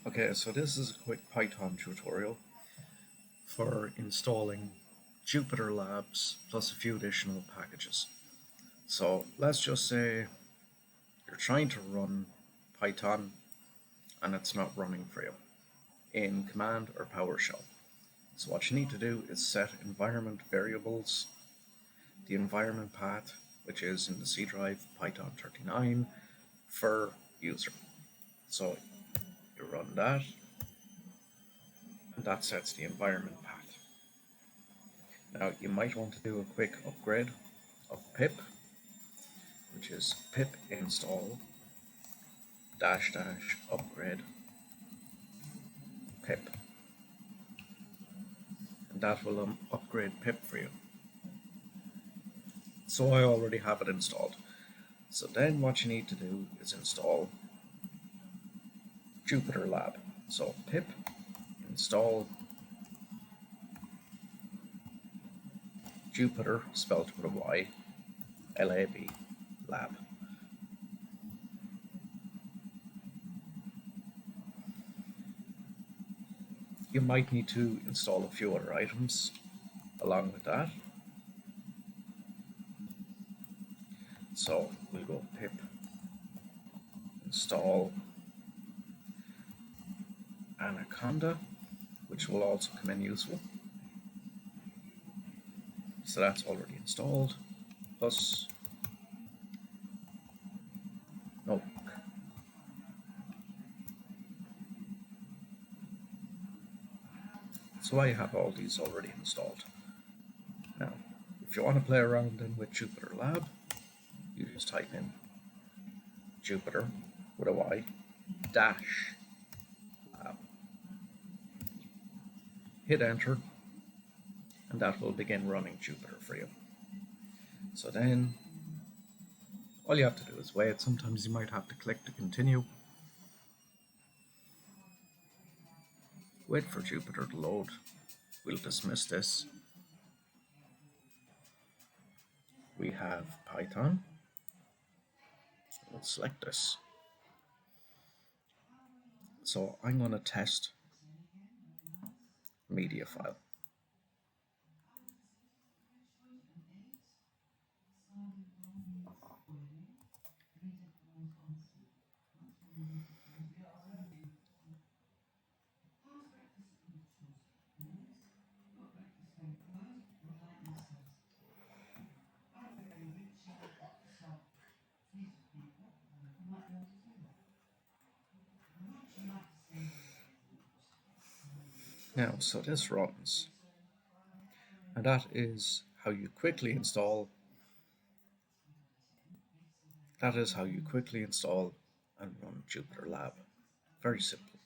Okay, so this is a quick Python tutorial for installing Jupyter Labs plus a few additional packages. So let's just say you're trying to run Python and it's not running for you in Command or PowerShell. So what you need to do is set environment variables, the environment path, which is in the C drive Python 39 for user. So you run that, and that sets the environment path. Now you might want to do a quick upgrade of pip, which is pip install dash dash upgrade pip, and that will upgrade pip for you. So I already have it installed. So then what you need to do is install Jupyter Lab. So pip install Jupyter, spelled with a Y, LAB, lab. You might need to install a few other items along with that. So we'll go pip install Anaconda, which will also come in useful. So that's already installed, plus notebook. So I have all these already installed. Now, if you want to play around then with Jupyter Lab, you just type in Jupyter with a Y dash lab. Hit enter, and that will begin running Jupyter for you. So then all you have to do is wait. Sometimes you might have to click to continue. Wait for Jupyter to load. We'll dismiss this. We have Python. We'll select this. So I'm going to test media file. Now, so this runs, and that is how you quickly install. That is how you quickly install and run Jupyter Lab. Very simple.